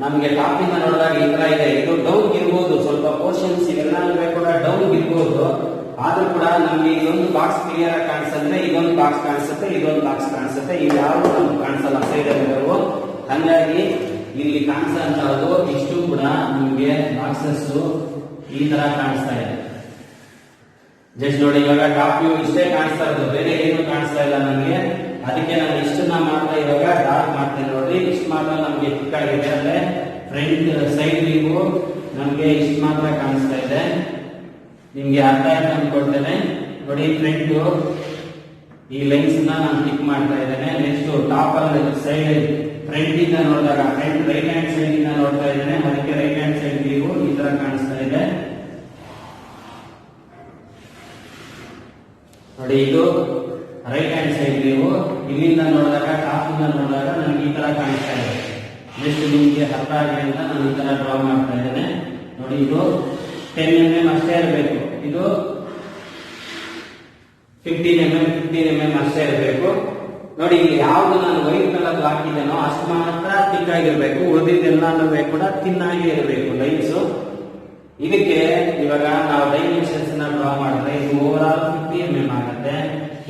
ನಮ್ಗೆ ಟಾಪ್ ಇಂದ ನೋಡಿದಾಗ ಈ ತರ ಇದೆ. ಇದು ಡೌನ್ ಇರ್ಬೋದು, ಸ್ವಲ್ಪ ಪೋರ್ಷನ್ಸ್ ಇವೆಲ್ಲ ಕೂಡ ಡೌನ್ ಇರ್ಬೋದು. ಆದ್ರೂ ಕೂಡ ನಮ್ಗೆ ಇದೊಂದು ಬಾಕ್ಸ್ ಕ್ಲಿಯರ್ ಆಗಿ ಕಾಣಿಸ್ತಂದ್ರೆ ಇದೊಂದು ಬಾಕ್ಸ್ ಕಾಣಿಸುತ್ತೆ, ಇದೊಂದು ಬಾಕ್ಸ್ ಕಾಣಿಸುತ್ತೆ. ಇವು ಯಾವುದು ನಮ್ಗೆ ಕಾಣಿಸಲ್ಲ ಸೈಡ್ ಅಲ್ಲಿ. ಹಂಗಾಗಿ ಇಲ್ಲಿ ಕಾಣಿಸೋದು ಇಷ್ಟು ಕೂಡ ನಿಮ್ಗೆ ಬಾಕ್ಸಸ್ ಈ ತರ ಕಾಣಿಸ್ತಾ ಇದೆ. ಜಸ್ಟ್ ನೋಡಿ, ಇವಾಗ ಟಾಪ್ ವ್ಯೂ ಇಷ್ಟೇ ಕಾಣಿಸ್ತಾ ಇರೋದು, ಬೇರೆ ಏನು ಕಾಣಿಸ್ತಾ ಇಲ್ಲ ನಮ್ಗೆ. ಅದಕ್ಕೆ ನಾನು ಇಷ್ಟನ್ನ ಮಾತ್ರ ಇವಾಗ ಡಾರ್ಕ್ ಮಾಡ್ತೇನೆ ನೋಡ್ರಿ. ಇಷ್ಟು ಮಾತ್ರ ನಮ್ಗೆ ಚಿಕ್ಕಾಗಿದೆ. ಅಂದ್ರೆ ಫ್ರಂಟ್ ಸೈಡ್ ವ್ಯೂ ನಮ್ಗೆ ಇಷ್ಟು ಮಾತ್ರ ಕಾಣಿಸ್ತಾ ಇದೆ. ನಿಮ್ಗೆ ಅರ್ಥ ಆಯ್ತು ಅನ್ಕೊಳ್ತೇನೆ ನೋಡಿ. ಫ್ರಂಟ್ ಈ ಲೈನ್ಸ್ ನಾನು ಕ್ಲಿಕ್ ಮಾಡ್ತಾ ಇದ್ದೇನೆ. ನೆಕ್ಸ್ಟ್ ಟಾಪ್ ಅಲ್ಲಿ ಸೈಡ್ ಫ್ರಂಟ್ ಇಂದ ನೋಡಿದಾಗ ಫ್ರಂಟ್ ರೈಟ್ ಹ್ಯಾಂಡ್ ಸೈಡ್ ಇಂದ ನೋಡ್ತಾ ಇದ್ದೇನೆ. ಅದಕ್ಕೆ ರೈಟ್ ಹ್ಯಾಂಡ್ ಸೈಡ್ ವ್ಯೂ ಈ ತರ ಕಾಣಿಸ್ತಾ ಇದೆ ನೋಡಿ. ಇದು ರೈಟ್ ಹ್ಯಾಂಡ್ ಸೈಡ್ ವ್ಯೂ. ಇಲ್ಲಿಂದ ನೋಡಿದಾಗ ಟಾಪ್ ಇಂದ ನೋಡಿದಾಗ ನನಗೆ ಈ ತರ ಕಾಣಿಸ್ತಾ ಇದೆ. ನೆಕ್ಸ್ಟ್ ನಿಮ್ಗೆ ಅರ್ಥ ಆಗಲಿ ಅಂತ ನಾನು ಈ ತರ ಡ್ರಾ ಮಾಡ್ತಾ ಇದ್ದೇನೆ ನೋಡಿ. ಇದು 10 mm ಅಷ್ಟೇ ಇರಬೇಕು. ಇದು 15 mm ಅಷ್ಟೇ ಇರಬೇಕು ನೋಡಿ. ಇಲ್ಲಿ ಯಾವ್ದು ನಾನು ವೈಟ್ ಕಲರ್ ಹಾಕಿದ್ದೇನೋ ಅಷ್ಟು ಮಾತ್ರ ಥಿಕ್ ಆಗಿರ್ಬೇಕು. ಉಳಿದಿದ್ದೆಲ್ಲನೂ ಕೂಡ ತಿನ್ನಾಗಿ ಇರಬೇಕು ಲೈನ್ಸ್. ಇದಕ್ಕೆ ಇವಾಗ ನಾವು ಡೈಮೆನ್ಷನ್ಸ್ ಡ್ರಾ ಮಾಡಿದ್ರೆ ಇದು ಓವರ್ ಆಲ್ 50 mm ಆಗುತ್ತೆ.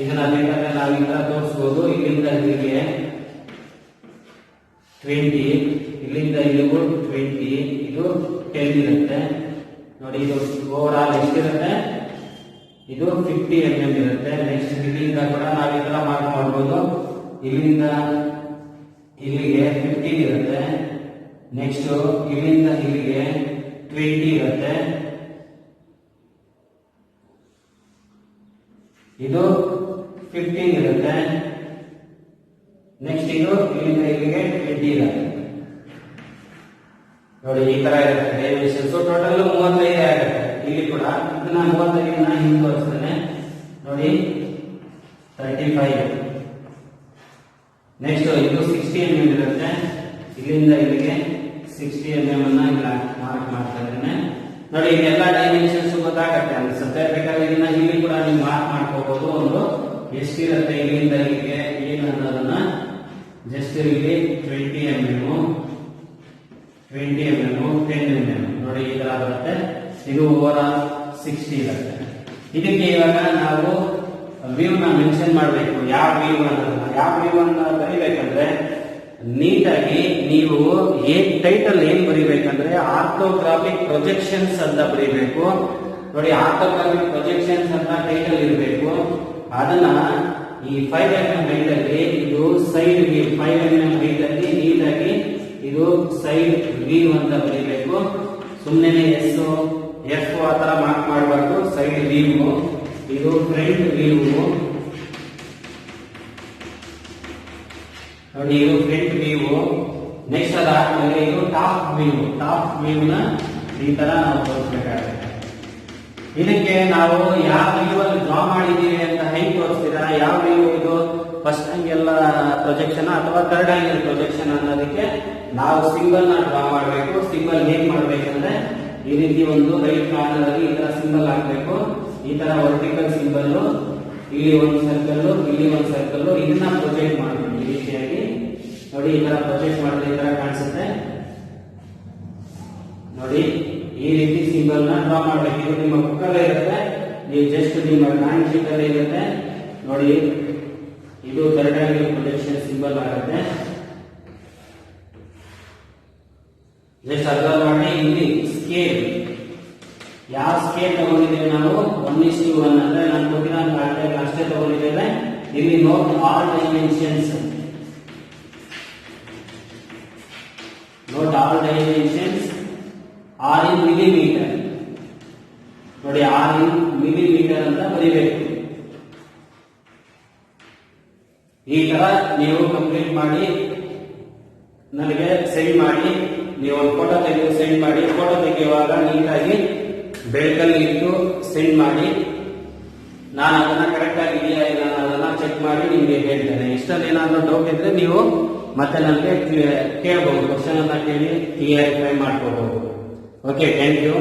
ಇದನ್ನ ಬೇಕಾದ್ರೆ ನಾವು ಈ ತರ ತೋರಿಸಬಹುದು. ಇಲ್ಲಿಂದ ಇಲ್ಲಿಗೆ 20, ಇಲ್ಲಿಂದ ಇಲ್ಲಿಗೂ 20, ಇದು 10 ಇರುತ್ತೆ ನೋಡಿ. ಇದು ಓವರ್ ಆಲ್ ಎಷ್ಟಿರುತ್ತೆ? ಇದು 50 mm ಇರುತ್ತೆ. ನೆಕ್ಸ್ಟ್ ಇಲ್ಲಿಂದ ಕೂಡ ನಾವು ಈ ತರ ಮಾರ್ಕ್ ಮಾಡಬಹುದು. ಇಲ್ಲಿಂದ ಇಲ್ಲಿಗೆ 15 ಇರುತ್ತೆ. ನೆಕ್ಸ್ಟ್ ಇಲ್ಲಿಂದ ಇಲ್ಲಿಗೆ 20 ಇರುತ್ತೆ. ಇದು 15 ಇರುತ್ತೆ. ನೆಕ್ಸ್ಟ್ ಇದು ಇಲ್ಲಿಂದ ಇಲ್ಲಿಗೆ 20 ಇರುತ್ತೆ ನೋಡಿ. ಈ ತರ ಇರುತ್ತೆ ಡೈಮೆನ್ಷನ್ಸ್. ಟೋಟಲ್ 35 ಆಗುತ್ತೆ. ಇಲ್ಲಿ ಕೂಡ ಇದನ್ನ 35 ಹಿಂದೆ ತೋರಿಸ್ತೇನೆ ನೋಡಿ. 35. ನೆಕ್ಸ್ಟ್ ಇದು 60 mm ಇರುತ್ತೆ. ಇಲ್ಲಿಂದ ಇಲ್ಲಿಗೆ 60 mm ಅನ್ನ ಮಾರ್ಕ್ ಮಾಡ್ತಾ ಇದ್ದೇನೆ ನೋಡಿ. ಇದೆಲ್ಲ ಡೈಮೆನ್ಷನ್ಸ್ ಗೊತ್ತಾಗತ್ತೆ ಅನ್ಸುತ್ತೆ. ಬೇಕಾದ್ರೆ ಇದನ್ನ ಇಲ್ಲಿ ಕೂಡ ನೀವು ಮಾರ್ಕ್ ಮಾಡ್ಕೋಬಹುದು. ಒಂದು ಎಷ್ಟಿರುತ್ತೆ ಇಲ್ಲಿಂದ ಇಲ್ಲಿಗೆ ಏನು ಅನ್ನೋದನ್ನ ಜಸ್ಟ್ ಇಲ್ಲಿ 20 mm, 20 mm, 10 mm ನೋಡಿ. ಈ ತರ ಬರುತ್ತೆ. ಇದು ಓವರ್ ಆಲ್ 60 ಇರುತ್ತೆ. ಇದಕ್ಕೆ ಇವಾಗ ನಾವು ವ್ಯೂ ನ ಮೆನ್ಷನ್ ಮಾಡಬೇಕು. ಯಾವ ವ್ಯೂ ಅನ್ನೋದನ್ನ, ಯಾವ ವ್ಯೂ ಅನ್ನ ಬರಿಬೇಕಂದ್ರೆ ನೀಟಾಗಿ ನೀವು ಟೈಟಲ್ ಏನ್ ಬರಿಬೇಕಂದ್ರೆ ಆರ್ಥೋಗ್ರಾಫಿಕ್ ಪ್ರೊಜೆಕ್ಷನ್ಸ್ ಅಂತ ಬರೀಬೇಕು ನೋಡಿ. ಆರ್ಥೋಗ್ರಾಫಿಕ್ ಪ್ರೊಜೆಕ್ಷನ್ಸ್ ಅಂತ ಟೈಟಲ್ ಇರಬೇಕು. ಅದನ್ನ ಈ 5 mm ಹೈಟ್ ಅಲ್ಲಿ ಇದು ಸೈಡ್ ವ್ಯೂ, 5 mm ಹೈಟ್ ಅಲ್ಲಿ ನೀಟಾಗಿ ಇದು ಸೈಡ್ ವ್ಯೂ ಅಂತ ಬರೀಬೇಕು. ಸುಮ್ಮನೆ ಎಫ್ ಆ ತರ ಮಾರ್ಕ್ ಮಾಡಬಾರ್ದು. ಸೈಡ್ ವ್ಯೂ, ಇದು ಫ್ರಂಟ್ ವ್ಯೂ ನೋಡಿ. ಇದು ಫ್ರಂಟ್ ವ್ಯೂ. ನೆಕ್ಸ್ಟ್ ಅದಾದ್ಮೇಲೆ ಇದು ಟಾಪ್ ವ್ಯೂ. ಟಾಪ್ ವ್ಯೂ ನ ಈ ತರ ನಾವು ತೋರಿಸಬೇಕಾಗುತ್ತೆ. ಇದಕ್ಕೆ ನಾವು ಯಾವ ವ್ಯೂ ಅಲ್ಲಿ ಡ್ರಾ ಮಾಡಿದೀವಿ ಅಂತ ಹೆಂಗ್ ತೋರಿಸ್ತೀರಾ? ಯಾವ ವ್ಯೂ ಇದು ಫಸ್ಟ್ ಆಂಗಲ್ ಪ್ರೊಜೆಕ್ಷನ್ ಅಥವಾ ಥರ್ಡ್ ಆಂಗಲ್ ಪ್ರೊಜೆಕ್ಷನ್ ಅನ್ನೋದಕ್ಕೆ ನಾವು ಸಿಂಬಲ್ ನ ಡ್ರಾ ಮಾಡಬೇಕು. ಸಿಂಬಲ್ ಹೇಗ್ ಮಾಡ್ಬೇಕಂದ್ರೆ ಈ ರೀತಿ ಒಂದು ರೈಟ್ ಕಾರ್ನರ್ ಅಲ್ಲಿ ಈ ತರ ಸಿಂಬಲ್ ಹಾಕ್ಬೇಕು. ಈ ತರ ವರ್ಟಿಕಲ್ ಸಿಂಬಲ್, ಇಲ್ಲಿ ಒಂದು ಸರ್ಕಲ್, ಇಲ್ಲಿ ಒಂದು ಸರ್ಕಲ್, ಇದನ್ನ ಪ್ರೊಜೆಕ್ಟ್ ಮಾಡಬೇಕು ಈ ರೀತಿಯಾಗಿ ನೋಡಿ. ಈ ತರ ಪ್ರೊಜೆಕ್ಟ್ ಮಾಡಿದ್ರೆ ಈ ತರ ಕಾಣಿಸುತ್ತೆ ನೋಡಿ. ಈ ರೀತಿ ಸಿಂಬಲ್ ನ ಡ್ರಾ ಮಾಡಬೇಕು. ಇದು ನಿಮ್ಮ ಬುಕ್ ಅಲ್ಲೇ ಇರುತ್ತೆ. ನೀವು ಜಸ್ಟ್ ನಿಮ್ಮ ಡ್ರಾಯಿಂಗ್ ಶೀಟ್ ಅಲ್ಲೇ ಇರುತ್ತೆ ನೋಡಿ. ಇದು ಥರ್ಡ್ ಆಂಗಲ್ ಪ್ರೊಜೆಕ್ಷನ್ ಸಿಂಬಲ್ ಆಗುತ್ತೆ. ಜಸ್ಟ್ ಅಬ್ಸರ್ವ್ ಮಾಡಿ. ಇಲ್ಲಿ ಸ್ಕೇಲ್, ಯಾವ ಸ್ಕೇಲ್ ತಗೊಂಡಿದ್ದೇವೆ ನಾವು 1:1 ಅಂದ್ರೆ ನಾನು ಕೊಟ್ಟಿರೋ ಅಷ್ಟೇ ತಗೊಂಡಿದ್ದೇವೆ. ಇಲ್ಲಿ note all dimensions, note all dimensions are in millimeter ನೋಡಿ. ಆರ್ ಇನ್ ಮಿಲಿಮೀಟರ್ ಅಂತ ಬರೀಬೇಕು. ಈ ತರ ನೀವು ಕಂಪ್ಲೀಟ್ ಮಾಡಿ ನನಗೆ ಸೆಂಡ್ ಮಾಡಿ. ನೀವು ಒಂದು ಫೋಟೋ ತೆಗೆದು ಸೆಂಡ್ ಮಾಡಿ. ಫೋಟೋ ತೆಗೆಯುವಾಗ ನೀಟಾಗಿ ಬೆಳಕಲ್ಲಿ ಇಟ್ಟು ಸೆಂಡ್ ಮಾಡಿ. ನಾನು ಅದನ್ನ ಕರೆಕ್ಟ್ ಆಗಿದೆಯಾ ಇಲ್ಲ ಅದನ್ನ ಚೆಕ್ ಮಾಡಿ ನಿಮ್ಗೆ ಹೇಳ್ತೇನೆ. ಇಷ್ಟಲ್ಲಿ ಏನಾದ್ರೂ ಡೌಟ್ ಇದ್ರೆ ನೀವು ಮತ್ತೆ ನನಗೆ ಕೇಳಬಹುದು. ಕ್ವಶನ್ ಅನ್ನ ಕೇಳಿ ಕ್ಲಿಯರಿಫೈ ಮಾಡ್ಕೋಬಹುದು. Okay, thank you.